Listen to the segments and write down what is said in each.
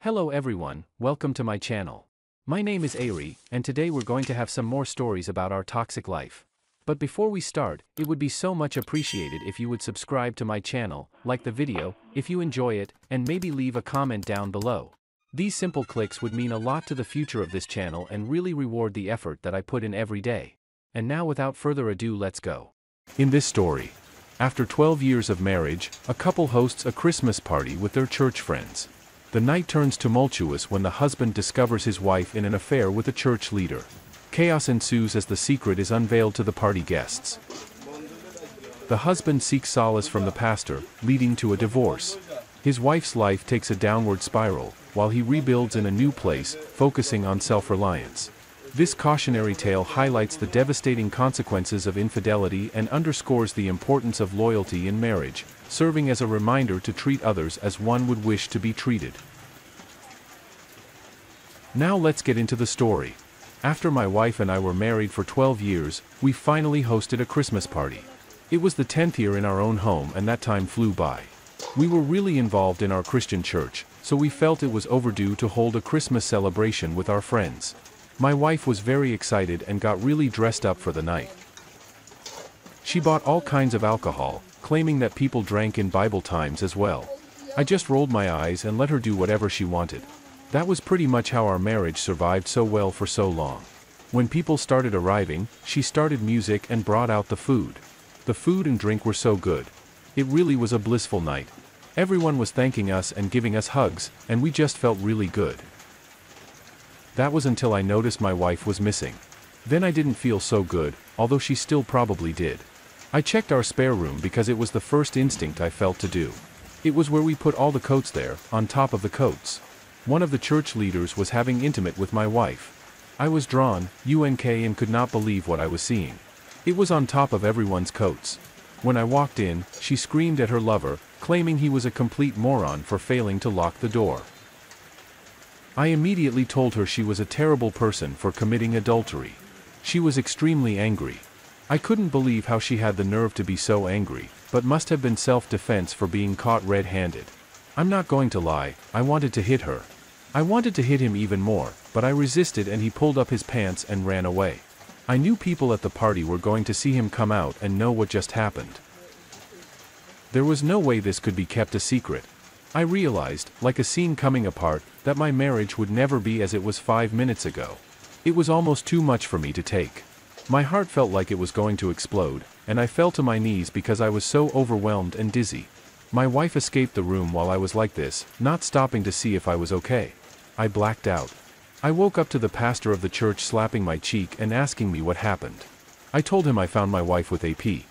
Hello everyone, welcome to my channel. My name is Ari, and today we're going to have some more stories about our toxic life. But before we start, it would be so much appreciated if you would subscribe to my channel, like the video, if you enjoy it, and maybe leave a comment down below. These simple clicks would mean a lot to the future of this channel and really reward the effort that I put in every day. And now without further ado, let's go. In this story, after 12 years of marriage, a couple hosts a Christmas party with their church friends. The night turns tumultuous when the husband discovers his wife in an affair with a church leader. Chaos ensues as the secret is unveiled to the party guests. The husband seeks solace from the pastor, leading to a divorce. His wife's life takes a downward spiral, while he rebuilds in a new place, focusing on self-reliance. This cautionary tale highlights the devastating consequences of infidelity and underscores the importance of loyalty in marriage, serving as a reminder to treat others as one would wish to be treated. Now let's get into the story. After my wife and I were married for 12 years, we finally hosted a Christmas party. It was the 10th year in our own home, and that time flew by. We were really involved in our Christian church, so we felt it was overdue to hold a Christmas celebration with our friends. My wife was very excited and got really dressed up for the night. She bought all kinds of alcohol, claiming that people drank in Bible times as well. I just rolled my eyes and let her do whatever she wanted. That was pretty much how our marriage survived so well for so long. When people started arriving, she started music and brought out the food. The food and drink were so good. It really was a blissful night. Everyone was thanking us and giving us hugs, and we just felt really good. That was until I noticed my wife was missing. Then I didn't feel so good, although she still probably did. I checked our spare room because it was the first instinct I felt to do. It was where we put all the coats there, on top of the coats. One of the church leaders was having intimate with my wife. I was drawn, and could not believe what I was seeing. It was on top of everyone's coats. When I walked in, she screamed at her lover, claiming he was a complete moron for failing to lock the door. I immediately told her she was a terrible person for committing adultery. She was extremely angry. I couldn't believe how she had the nerve to be so angry, but must have been self-defense for being caught red-handed. I'm not going to lie, I wanted to hit her. I wanted to hit him even more, but I resisted and he pulled up his pants and ran away. I knew people at the party were going to see him come out and know what just happened. There was no way this could be kept a secret. I realized, like a scene coming apart, that my marriage would never be as it was 5 minutes ago. It was almost too much for me to take. My heart felt like it was going to explode, and I fell to my knees because I was so overwhelmed and dizzy. My wife escaped the room while I was like this, not stopping to see if I was okay. I blacked out. I woke up to the pastor of the church slapping my cheek and asking me what happened. I told him I found my wife with AP.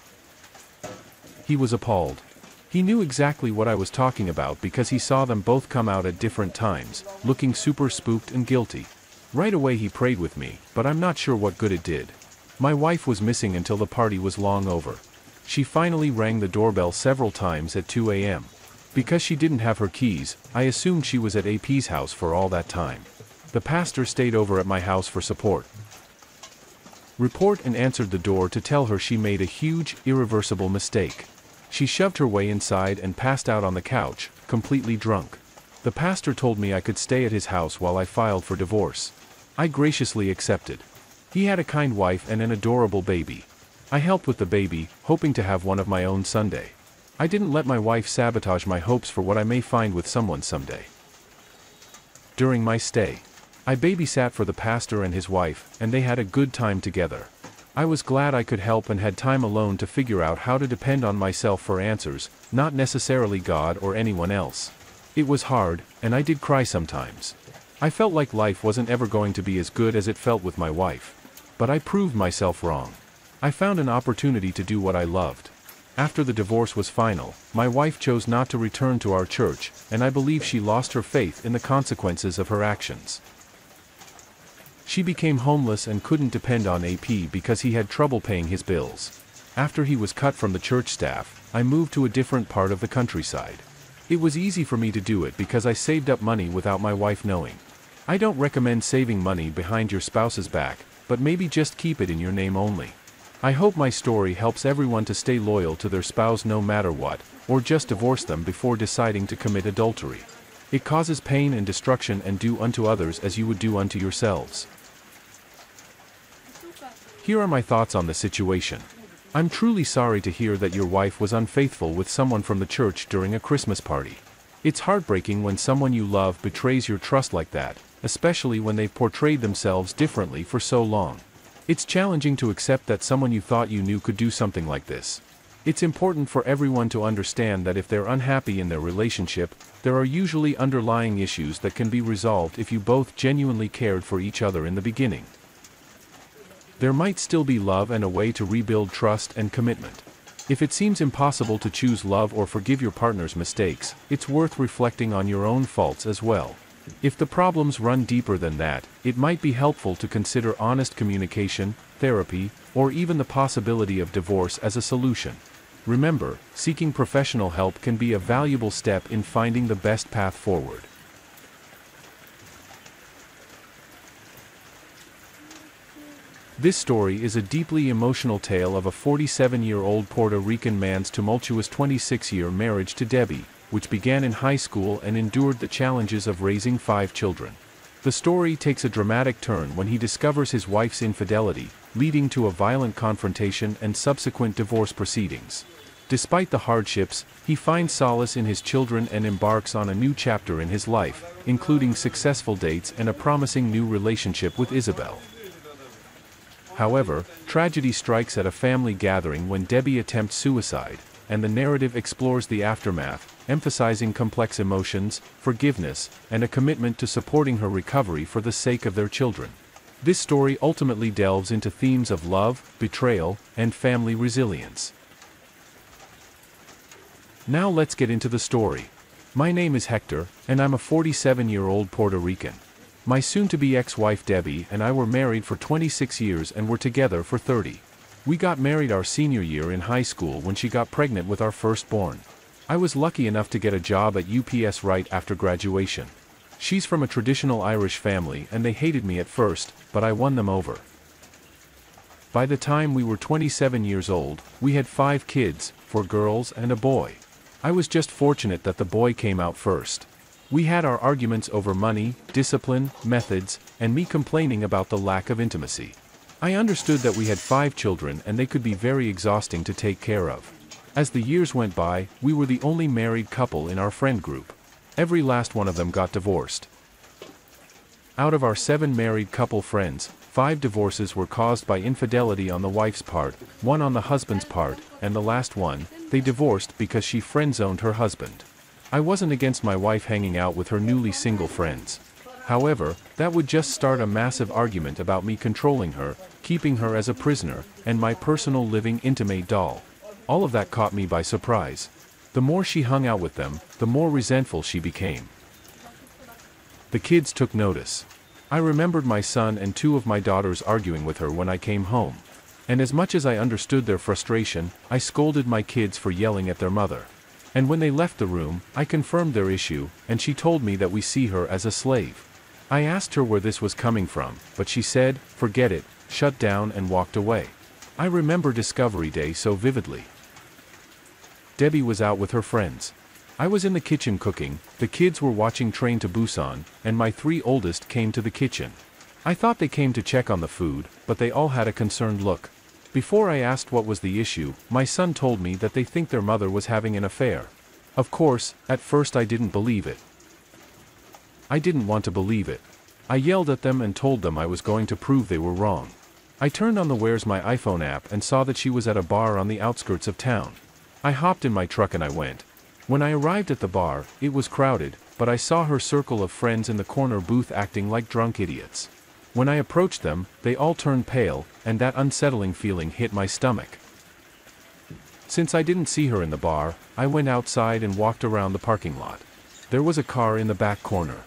He was appalled. He knew exactly what I was talking about because he saw them both come out at different times, looking super spooked and guilty. Right away he prayed with me, but I'm not sure what good it did. My wife was missing until the party was long over. She finally rang the doorbell several times at 2 a.m. Because she didn't have her keys, I assumed she was at AP's house for all that time. The pastor stayed over at my house for support. Report and answered the door to tell her she made a huge, irreversible mistake. She shoved her way inside and passed out on the couch, completely drunk. The pastor told me I could stay at his house while I filed for divorce. I graciously accepted. He had a kind wife and an adorable baby. I helped with the baby, hoping to have one of my own someday. I didn't let my wife sabotage my hopes for what I may find with someone someday. During my stay, I babysat for the pastor and his wife, and they had a good time together. I was glad I could help and had time alone to figure out how to depend on myself for answers, not necessarily God or anyone else. It was hard, and I did cry sometimes. I felt like life wasn't ever going to be as good as it felt with my wife. But I proved myself wrong. I found an opportunity to do what I loved. After the divorce was final, my wife chose not to return to our church, and I believe she lost her faith in the consequences of her actions. She became homeless and couldn't depend on AP because he had trouble paying his bills. After he was cut from the church staff, I moved to a different part of the countryside. It was easy for me to do it because I saved up money without my wife knowing. I don't recommend saving money behind your spouse's back, but maybe just keep it in your name only. I hope my story helps everyone to stay loyal to their spouse no matter what, or just divorce them before deciding to commit adultery. It causes pain and destruction, and do unto others as you would do unto yourselves. Here are my thoughts on the situation. I'm truly sorry to hear that your wife was unfaithful with someone from the church during a Christmas party. It's heartbreaking when someone you love betrays your trust like that, especially when they've portrayed themselves differently for so long. It's challenging to accept that someone you thought you knew could do something like this. It's important for everyone to understand that if they're unhappy in their relationship, there are usually underlying issues that can be resolved if you both genuinely cared for each other in the beginning. There might still be love and a way to rebuild trust and commitment. If it seems impossible to choose love or forgive your partner's mistakes, it's worth reflecting on your own faults as well. If the problems run deeper than that, it might be helpful to consider honest communication, therapy, or even the possibility of divorce as a solution. Remember, seeking professional help can be a valuable step in finding the best path forward. This story is a deeply emotional tale of a 47-year-old Puerto Rican man's tumultuous 26-year marriage to Debbie, which began in high school and endured the challenges of raising 5 children. The story takes a dramatic turn when he discovers his wife's infidelity, leading to a violent confrontation and subsequent divorce proceedings. Despite the hardships, he finds solace in his children and embarks on a new chapter in his life, including successful dates and a promising new relationship with Isabel. However, tragedy strikes at a family gathering when Debbie attempts suicide, and the narrative explores the aftermath, emphasizing complex emotions, forgiveness, and a commitment to supporting her recovery for the sake of their children. This story ultimately delves into themes of love, betrayal, and family resilience. Now let's get into the story. My name is Hector, and I'm a 47-year-old Puerto Rican. My soon-to-be ex-wife Debbie and I were married for 26 years and were together for 30. We got married our senior year in high school when she got pregnant with our firstborn. I was lucky enough to get a job at UPS right after graduation. She's from a traditional Irish family and they hated me at first, but I won them over. By the time we were 27 years old, we had 5 kids, 4 girls and a boy. I was just fortunate that the boy came out first. We had our arguments over money, discipline, methods, and me complaining about the lack of intimacy. I understood that we had 5 children and they could be very exhausting to take care of. As the years went by, we were the only married couple in our friend group. Every last one of them got divorced. Out of our 7 married couple friends, 5 divorces were caused by infidelity on the wife's part, 1 on the husband's part, and the last one, they divorced because she friend-zoned her husband. I wasn't against my wife hanging out with her newly single friends. However, that would just start a massive argument about me controlling her, keeping her as a prisoner, and my personal living intimate doll. All of that caught me by surprise. The more she hung out with them, the more resentful she became. The kids took notice. I remembered my son and 2 of my daughters arguing with her when I came home. And as much as I understood their frustration, I scolded my kids for yelling at their mother. And when they left the room, I confirmed their issue, and she told me that we see her as a slave. I asked her where this was coming from, but she said, "Forget it," shut down and walked away. I remember Discovery Day so vividly. Debbie was out with her friends. I was in the kitchen cooking, the kids were watching Train to Busan, and my 3 oldest came to the kitchen. I thought they came to check on the food, but they all had a concerned look. Before I asked what was the issue, my son told me that they think their mother was having an affair. Of course, at first I didn't believe it. I didn't want to believe it. I yelled at them and told them I was going to prove they were wrong. I turned on the Where's My iPhone app and saw that she was at a bar on the outskirts of town. I hopped in my truck and I went. When I arrived at the bar, it was crowded, but I saw her circle of friends in the corner booth acting like drunk idiots. When I approached them, they all turned pale, and that unsettling feeling hit my stomach. Since I didn't see her in the bar, I went outside and walked around the parking lot. There was a car in the back corner.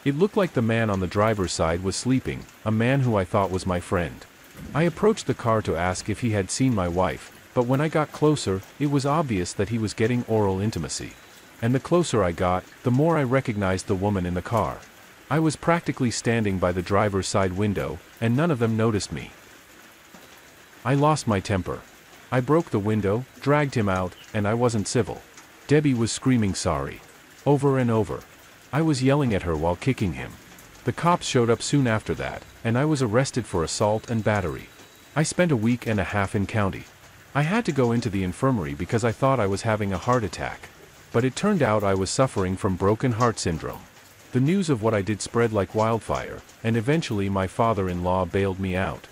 It looked like the man on the driver's side was sleeping, a man who I thought was my friend. I approached the car to ask if he had seen my wife, but when I got closer, it was obvious that he was getting oral intimacy. And the closer I got, the more I recognized the woman in the car. I was practically standing by the driver's side window, and none of them noticed me. I lost my temper. I broke the window, dragged him out, and I wasn't civil. Debbie was screaming sorry. Over and over. I was yelling at her while kicking him. The cops showed up soon after that, and I was arrested for assault and battery. I spent a week and a half in county. I had to go into the infirmary because I thought I was having a heart attack. But it turned out I was suffering from broken heart syndrome. The news of what I did spread like wildfire, and eventually my father-in-law bailed me out.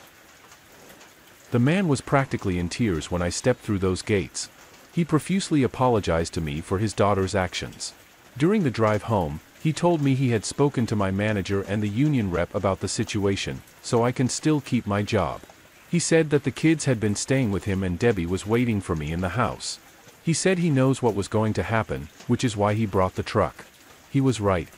The man was practically in tears when I stepped through those gates. He profusely apologized to me for his daughter's actions. During the drive home, he told me he had spoken to my manager and the union rep about the situation, so I can still keep my job. He said that the kids had been staying with him and Debbie was waiting for me in the house. He said he knows what was going to happen, which is why he brought the truck. He was right.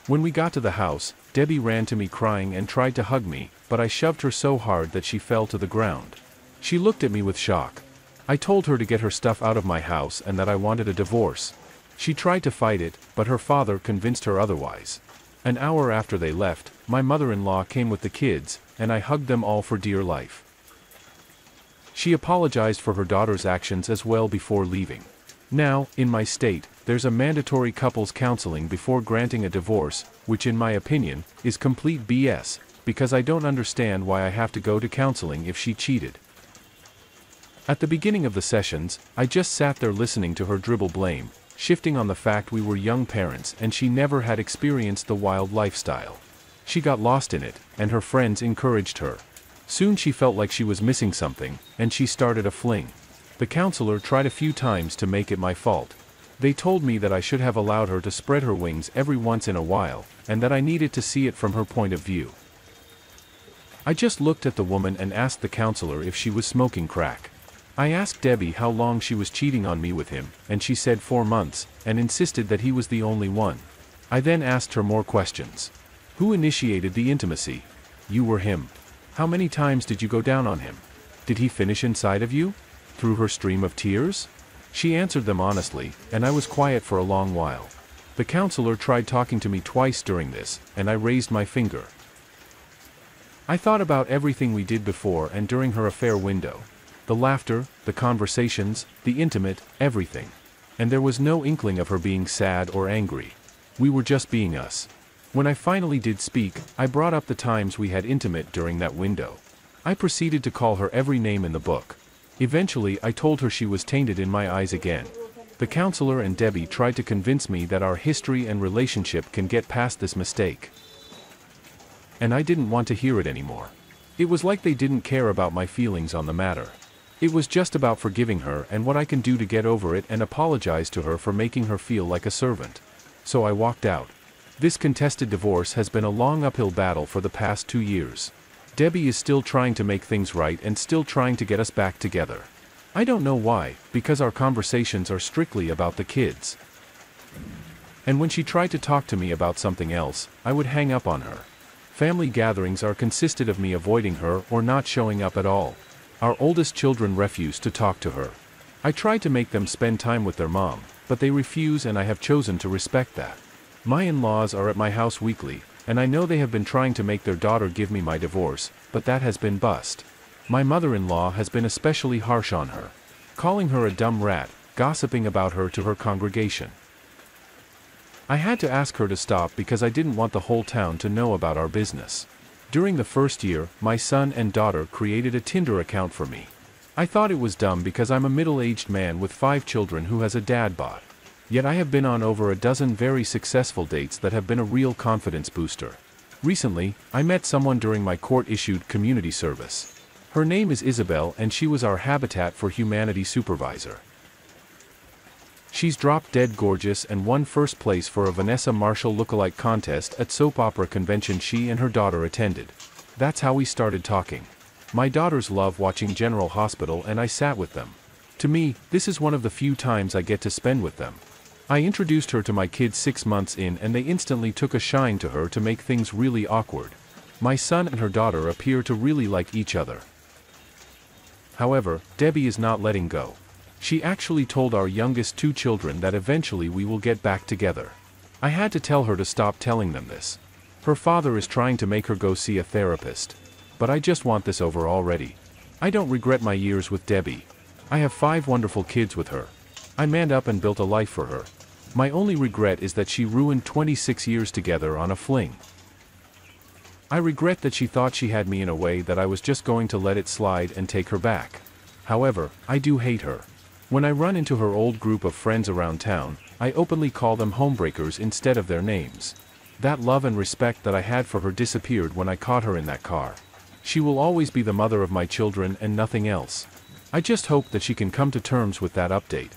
When we got to the house, Debbie ran to me crying and tried to hug me, but I shoved her so hard that she fell to the ground. She looked at me with shock. I told her to get her stuff out of my house and that I wanted a divorce. She tried to fight it, but her father convinced her otherwise. An hour after they left, my mother-in-law came with the kids, and I hugged them all for dear life. She apologized for her daughter's actions as well before leaving. Now, in my state, there's a mandatory couples counseling before granting a divorce, which in my opinion, is complete BS, because I don't understand why I have to go to counseling if she cheated. At the beginning of the sessions, I just sat there listening to her dribble blame, shifting on the fact we were young parents and she never had experienced the wild lifestyle. She got lost in it, and her friends encouraged her. Soon she felt like she was missing something, and she started a fling. The counselor tried a few times to make it my fault. They told me that I should have allowed her to spread her wings every once in a while, and that I needed to see it from her point of view. I just looked at the woman and asked the counselor if she was smoking crack. I asked Debbie how long she was cheating on me with him, and she said 4 months, and insisted that he was the only one. I then asked her more questions. Who initiated the intimacy? You or him? How many times did you go down on him? Did he finish inside of you? Through her stream of tears? She answered them honestly, and I was quiet for a long while. The counselor tried talking to me twice during this, and I raised my finger. I thought about everything we did before and during her affair window. The laughter, the conversations, the intimate, everything. And there was no inkling of her being sad or angry. We were just being us. When I finally did speak, I brought up the times we had intimate during that window. I proceeded to call her every name in the book. Eventually, I told her she was tainted in my eyes again. The counselor and Debbie tried to convince me that our history and relationship can get past this mistake. And I didn't want to hear it anymore. It was like they didn't care about my feelings on the matter. It was just about forgiving her and what I can do to get over it and apologize to her for making her feel like a servant. So I walked out. This contested divorce has been a long uphill battle for the past 2 years. Debbie is still trying to make things right and still trying to get us back together. I don't know why, because our conversations are strictly about the kids. And when she tried to talk to me about something else, I would hang up on her. Family gatherings are consisted of me avoiding her or not showing up at all. Our oldest children refuse to talk to her. I try to make them spend time with their mom, but they refuse, and I have chosen to respect that. My in-laws are at my house weekly, and I know they have been trying to make their daughter give me my divorce, but that has been bust. My mother-in-law has been especially harsh on her, calling her a dumb rat, gossiping about her to her congregation. I had to ask her to stop because I didn't want the whole town to know about our business. During the first year, my son and daughter created a Tinder account for me. I thought it was dumb because I'm a middle-aged man with 5 children who has a dad bod. Yet I have been on over a dozen very successful dates that have been a real confidence booster. Recently, I met someone during my court-issued community service. Her name is Isabel, and she was our Habitat for Humanity supervisor. She's drop dead gorgeous and won first place for a Vanessa Marshall lookalike contest at soap opera convention she and her daughter attended. That's how we started talking. My daughters love watching General Hospital, and I sat with them. To me, this is one of the few times I get to spend with them. I introduced her to my kids 6 months in, and they instantly took a shine to her to make things really awkward. My son and her daughter appear to really like each other. However, Debbie is not letting go. She actually told our youngest 2 children that eventually we will get back together. I had to tell her to stop telling them this. Her father is trying to make her go see a therapist. But I just want this over already. I don't regret my years with Debbie. I have 5 wonderful kids with her. I manned up and built a life for her. My only regret is that she ruined 26 years together on a fling. I regret that she thought she had me in a way that I was just going to let it slide and take her back. However, I do hate her. When I run into her old group of friends around town, I openly call them homebreakers instead of their names. That love and respect that I had for her disappeared when I caught her in that car. She will always be the mother of my children and nothing else. I just hope that she can come to terms with that update.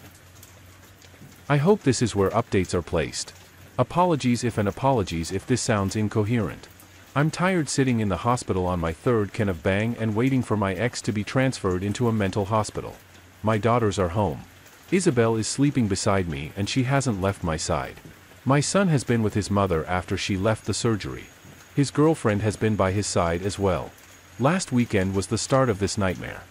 I hope this is where updates are placed. Apologies if this sounds incoherent. I'm tired sitting in the hospital on my third can of bang and waiting for my ex to be transferred into a mental hospital. My daughters are home. Isabel is sleeping beside me and she hasn't left my side. My son has been with his mother after she left the surgery. His girlfriend has been by his side as well. Last weekend was the start of this nightmare.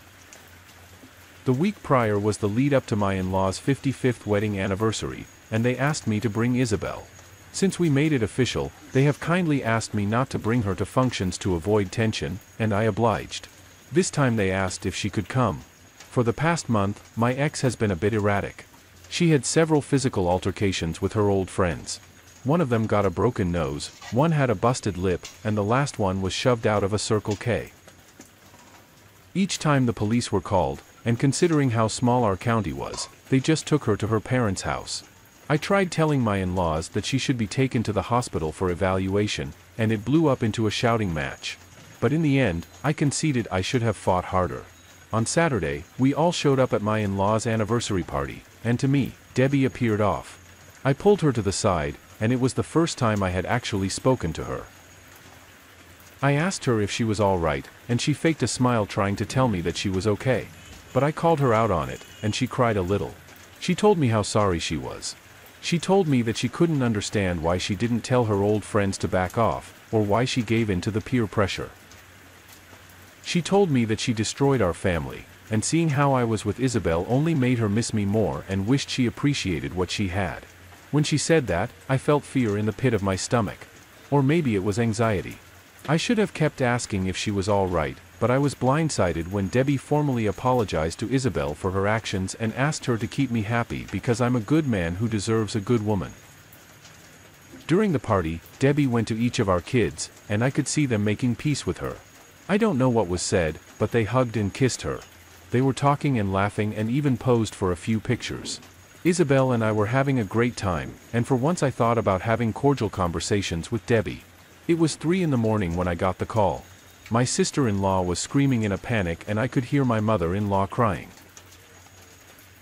The week prior was the lead up to my in-laws' 55th wedding anniversary, and they asked me to bring Isabel. Since we made it official, they have kindly asked me not to bring her to functions to avoid tension, and I obliged. This time they asked if she could come. For the past month, my ex has been a bit erratic. She had several physical altercations with her old friends. One of them got a broken nose, one had a busted lip, and the last one was shoved out of a Circle K. Each time the police were called, and considering how small our county was, they just took her to her parents' house. I tried telling my in-laws that she should be taken to the hospital for evaluation, and it blew up into a shouting match. But in the end, I conceded I should have fought harder. On Saturday, we all showed up at my in-laws' anniversary party, and to me, Debbie appeared off. I pulled her to the side, and it was the first time I had actually spoken to her. I asked her if she was all right, and she faked a smile trying to tell me that she was okay. But I called her out on it, and she cried a little. She told me how sorry she was. She told me that she couldn't understand why she didn't tell her old friends to back off, or why she gave in to the peer pressure. She told me that she destroyed our family, and seeing how I was with Isabel only made her miss me more and wished she appreciated what she had. When she said that, I felt fear in the pit of my stomach. Or maybe it was anxiety. I should have kept asking if she was all right, but I was blindsided when Debbie formally apologized to Isabel for her actions and asked her to keep me happy because I'm a good man who deserves a good woman. During the party, Debbie went to each of our kids, and I could see them making peace with her. I don't know what was said, but they hugged and kissed her. They were talking and laughing and even posed for a few pictures. Isabel and I were having a great time, and for once I thought about having cordial conversations with Debbie. It was 3 in the morning when I got the call. My sister-in-law was screaming in a panic and I could hear my mother-in-law crying.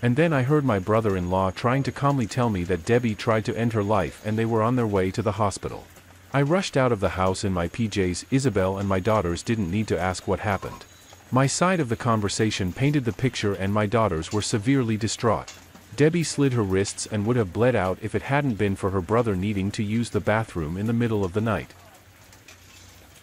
And then I heard my brother-in-law trying to calmly tell me that Debbie tried to end her life and they were on their way to the hospital. I rushed out of the house in my PJs. Isabel and my daughters didn't need to ask what happened. My side of the conversation painted the picture and my daughters were severely distraught. Debbie slid her wrists and would have bled out if it hadn't been for her brother needing to use the bathroom in the middle of the night.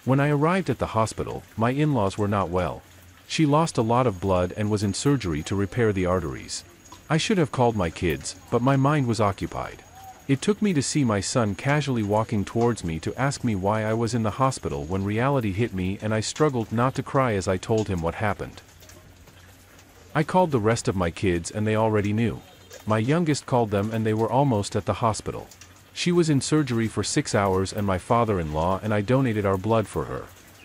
When I arrived at the hospital, my in-laws were not well. She lost a lot of blood and was in surgery to repair the arteries. I should have called my kids, but my mind was occupied. It took me to see my son casually walking towards me to ask me why I was in the hospital when reality hit me and I struggled not to cry as I told him what happened. I called the rest of my kids and they already knew. My youngest called them and they were almost at the hospital. She was in surgery for 6 hours and my father-in-law and I donated our blood for her.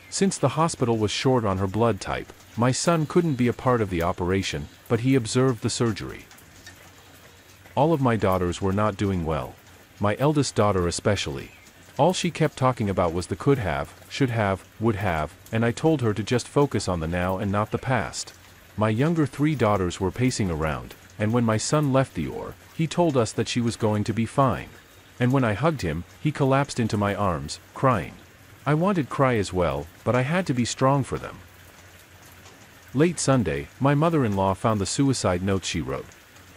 Since the hospital was short on her blood type, my son couldn't be a part of the operation, but he observed the surgery. All of my daughters were not doing well. My eldest daughter especially. All she kept talking about was the could have, should have, would have, and I told her to just focus on the now and not the past. My younger 3 daughters were pacing around, and when my son left the OR, he told us that she was going to be fine. And when I hugged him, he collapsed into my arms, crying. I wanted to cry as well, but I had to be strong for them. Late Sunday, my mother-in-law found the suicide notes she wrote.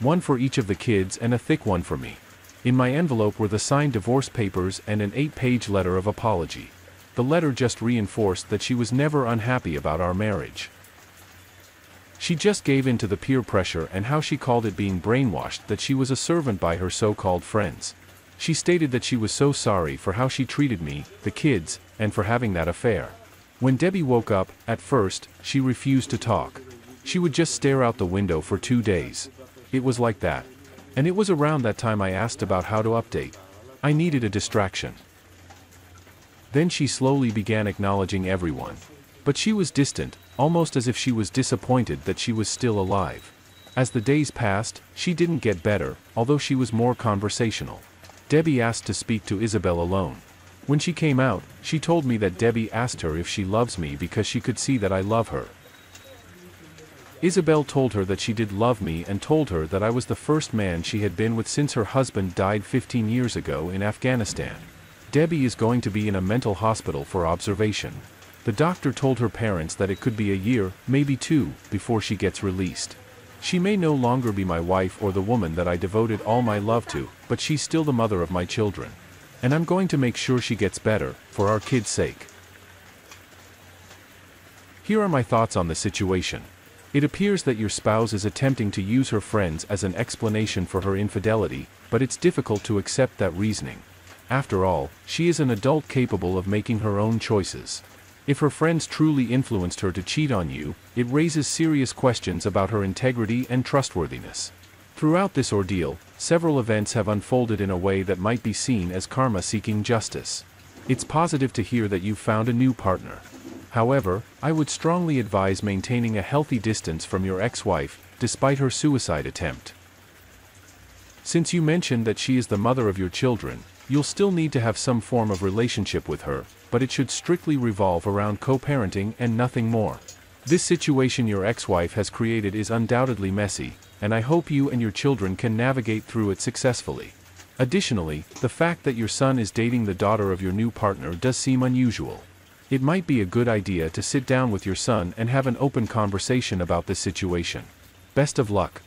One for each of the kids and a thick one for me. In my envelope were the signed divorce papers and an 8-page letter of apology. The letter just reinforced that she was never unhappy about our marriage. She just gave in to the peer pressure and how she called it being brainwashed that she was a servant by her so-called friends. She stated that she was so sorry for how she treated me, the kids, and for having that affair. When Debbie woke up, at first, she refused to talk. She would just stare out the window for 2 days. It was like that. And it was around that time I asked about how to update. I needed a distraction. Then she slowly began acknowledging everyone. But she was distant, almost as if she was disappointed that she was still alive. As the days passed, she didn't get better, although she was more conversational. Debbie asked to speak to Isabel alone. When she came out, she told me that Debbie asked her if she loves me because she could see that I love her. Isabel told her that she did love me and told her that I was the first man she had been with since her husband died 15 years ago in Afghanistan. Debbie is going to be in a mental hospital for observation. The doctor told her parents that it could be a year, maybe 2, before she gets released. She may no longer be my wife or the woman that I devoted all my love to, but she's still the mother of my children. And I'm going to make sure she gets better, for our kids' sake. Here are my thoughts on the situation. It appears that your spouse is attempting to use her friends as an explanation for her infidelity, but it's difficult to accept that reasoning. After all, she is an adult capable of making her own choices. If her friends truly influenced her to cheat on you, it raises serious questions about her integrity and trustworthiness. Throughout this ordeal, several events have unfolded in a way that might be seen as karma seeking justice. It's positive to hear that you've found a new partner. However, I would strongly advise maintaining a healthy distance from your ex-wife, despite her suicide attempt. Since you mentioned that she is the mother of your children, you'll still need to have some form of relationship with her, but it should strictly revolve around co-parenting and nothing more. This situation your ex-wife has created is undoubtedly messy, and I hope you and your children can navigate through it successfully. Additionally, the fact that your son is dating the daughter of your new partner does seem unusual. It might be a good idea to sit down with your son and have an open conversation about this situation. Best of luck.